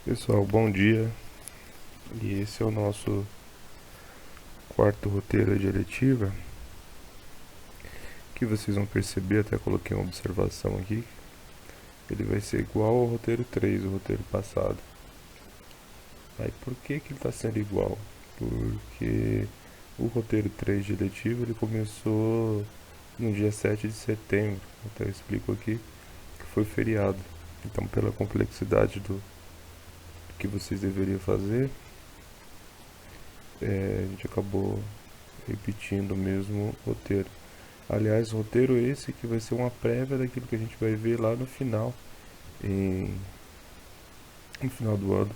Pessoal, bom dia. E esse é o nosso quarto roteiro de eletiva, que vocês vão perceber, até coloquei uma observação aqui, ele vai ser igual ao roteiro 3, o roteiro passado. Aí por que ele está sendo igual? Porque o roteiro 3 de eletiva ele começou no dia 7 de setembro, até eu explico aqui, que foi feriado. Então, pela complexidade do que vocês deveriam fazer, a gente acabou repetindo o mesmo roteiro. Aliás, roteiro esse que vai ser uma prévia daquilo que a gente vai ver lá no final, em, no final do ano,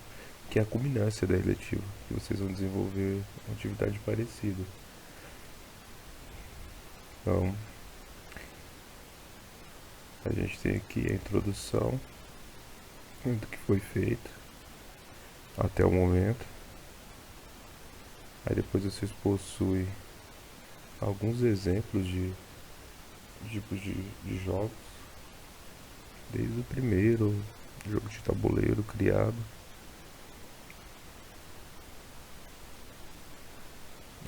que é a culminância da eletiva, que vocês vão desenvolver uma atividade parecida. Então, a gente tem aqui a introdução do que foi feito até o momento. Aí depois vocês possuem alguns exemplos de tipos de jogos, desde o primeiro jogo de tabuleiro criado,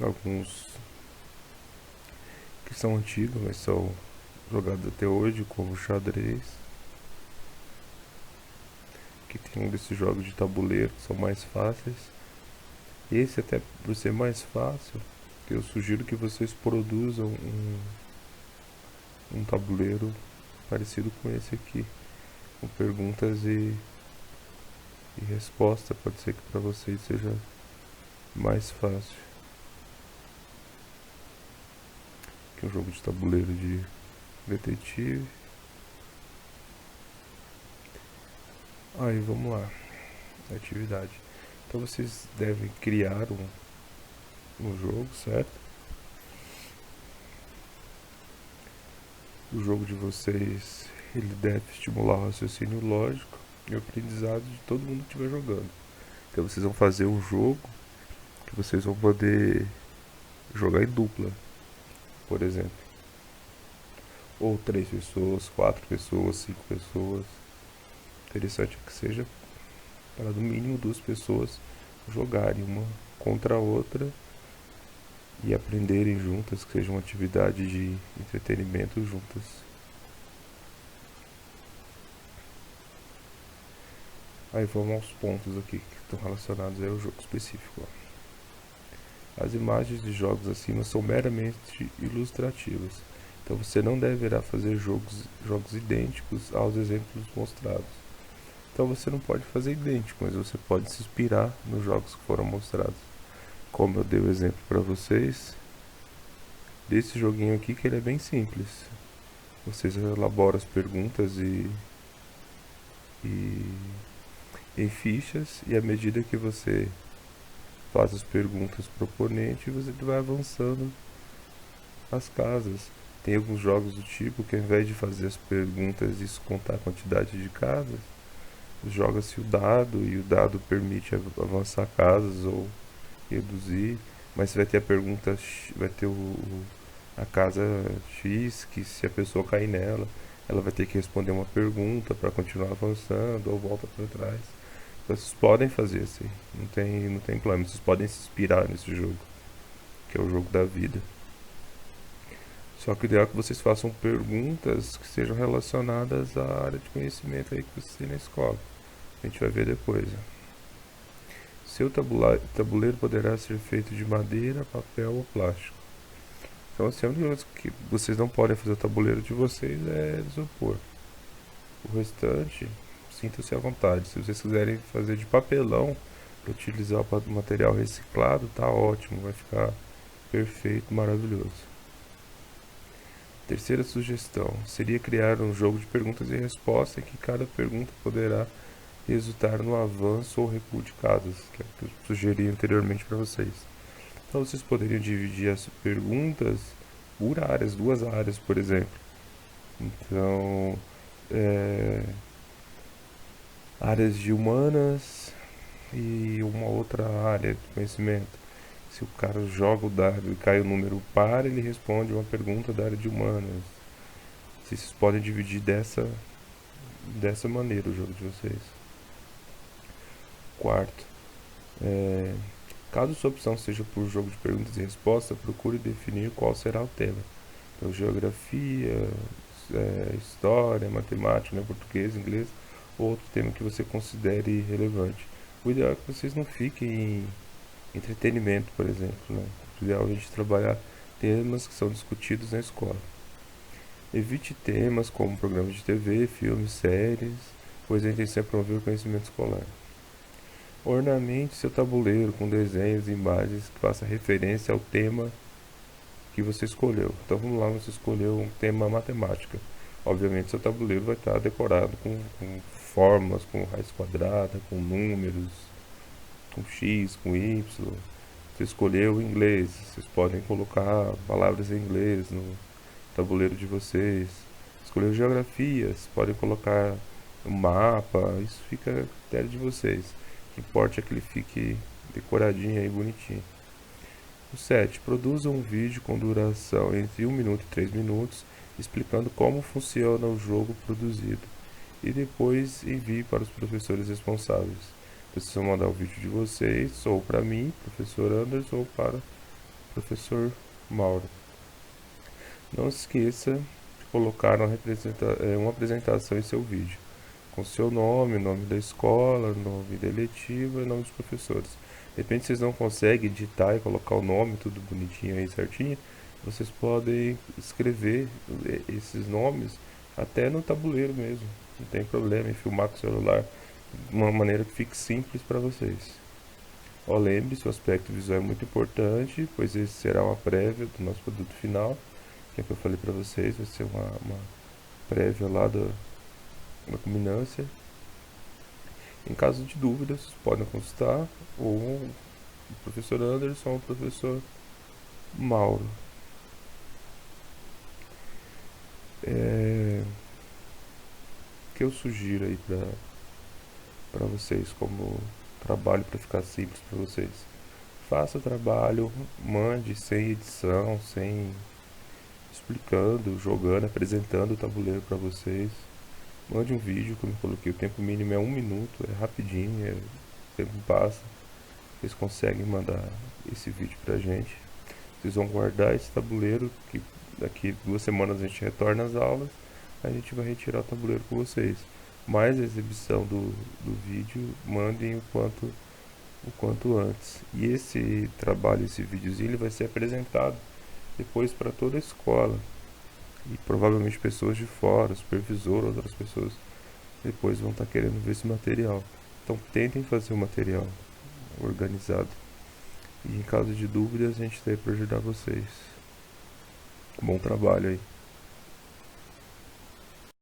alguns que são antigos, mas são jogados até hoje, como xadrez, que tem um desses jogos de tabuleiro que são mais fáceis. Esse, até por ser mais fácil, eu sugiro que vocês produzam um tabuleiro parecido com esse aqui, com perguntas e respostas. Pode ser que para vocês seja mais fácil. Aqui é um jogo de tabuleiro de detetive. Aí vamos lá, atividade. Então vocês devem criar um jogo, certo? O jogo de vocês ele deve estimular o raciocínio lógico e o aprendizado de todo mundo que estiver jogando. Então vocês vão fazer um jogo que vocês vão poder jogar em dupla, por exemplo. Ou 3 pessoas, 4 pessoas, 5 pessoas. Interessante que seja para no mínimo 2 pessoas jogarem uma contra a outra e aprenderem juntas, que seja uma atividade de entretenimento juntas. Aí vamos aos pontos aqui que estão relacionados ao jogo específico. As imagens de jogos acima são meramente ilustrativas, então você não deverá fazer jogos idênticos aos exemplos mostrados. Então você não pode fazer idêntico, mas você pode se inspirar nos jogos que foram mostrados. Como eu dei o exemplo para vocês, desse joguinho aqui que ele é bem simples. Vocês elaboram as perguntas e em fichas, e à medida que você faz as perguntas pro oponente, você vai avançando as casas. Tem alguns jogos do tipo que ao invés de fazer as perguntas e contar a quantidade de casas, joga-se o dado e o dado permite avançar casas ou reduzir, mas você vai ter a pergunta, vai ter a casa X, que se a pessoa cair nela, ela vai ter que responder uma pergunta para continuar avançando ou volta para trás. Vocês podem fazer assim, não tem problema, vocês podem se inspirar nesse jogo, que é o jogo da vida. Só que o ideal é que vocês façam perguntas que sejam relacionadas à área de conhecimento aí que você tem na escola. A gente vai ver depois. Seu tabuleiro poderá ser feito de madeira, papel ou plástico. Então, assim, a única coisa que vocês não podem fazer o tabuleiro de vocês é isopor. O restante, sintam-se à vontade. Se vocês quiserem fazer de papelão, para utilizar o material reciclado, tá ótimo, vai ficar perfeito, maravilhoso. Terceira sugestão seria criar um jogo de perguntas e respostas em que cada pergunta poderá resultar no avanço ou recuo de casas, que é o que eu sugeri anteriormente para vocês. Então vocês poderiam dividir as perguntas por áreas, 2 áreas, por exemplo. Então, áreas de humanas e uma outra área de conhecimento. Se o cara joga o dado e cai o número par, ele responde uma pergunta da área de humanas. Vocês podem dividir dessa maneira o jogo de vocês. Quarto, caso sua opção seja por jogo de perguntas e respostas, procure definir qual será o tema. Então, geografia, história, matemática, né, português, inglês, ou outro tema que você considere relevante. O ideal é que vocês não fiquem em entretenimento, por exemplo, né? O ideal é a gente trabalhar temas que são discutidos na escola. Evite temas como programas de TV, filmes, séries, pois a intenção é promover o conhecimento escolar. Ornamente seu tabuleiro com desenhos e imagens que façam referência ao tema que você escolheu. Então vamos lá, você escolheu um tema matemática. Obviamente seu tabuleiro vai estar decorado com fórmulas, com raiz quadrada, com números, com x, com y. Você escolheu inglês, vocês podem colocar palavras em inglês no tabuleiro de vocês. Escolheu geografias, podem colocar um mapa, isso fica a critério de vocês. O que importa é que ele fique decoradinho aí, bonitinho. O 7. Produza um vídeo com duração entre 1 minuto e 3 minutos, explicando como funciona o jogo produzido. E depois envie para os professores responsáveis. Vocês vão mandar o vídeo de vocês, ou para mim, professor Anderson, ou para o professor Mauro. Não se esqueça de colocar uma apresentação em seu vídeo, com seu nome, o nome da escola, nome da eletiva e nome dos professores. De repente vocês não conseguem editar e colocar o nome tudo bonitinho aí certinho, vocês podem escrever esses nomes até no tabuleiro mesmo, não tem problema, e filmar com o celular de uma maneira que fique simples para vocês. Lembre-se, o aspecto visual é muito importante, pois esse será uma prévia do nosso produto final, que é o que eu falei para vocês, vai ser uma prévia lá da culminância. Em caso de dúvidas, vocês podem consultar ou o professor Anderson ou o professor Mauro. O que eu sugiro aí para vocês como trabalho para ficar simples para vocês? Faça o trabalho, mande sem edição, sem explicando, jogando, apresentando o tabuleiro para vocês. Mande um vídeo, como eu coloquei, o tempo mínimo é 1 minuto, é rapidinho, o tempo passa. Vocês conseguem mandar esse vídeo pra gente. Vocês vão guardar esse tabuleiro, que daqui 2 semanas a gente retorna às aulas, a gente vai retirar o tabuleiro com vocês. Mais a exibição do vídeo, mandem o quanto antes. E esse trabalho, esse videozinho, ele vai ser apresentado depois para toda a escola. E provavelmente pessoas de fora, supervisor, outras pessoas, depois vão estar querendo ver esse material. Então tentem fazer o material organizado. E em caso de dúvidas, a gente está aí para ajudar vocês. Bom trabalho aí.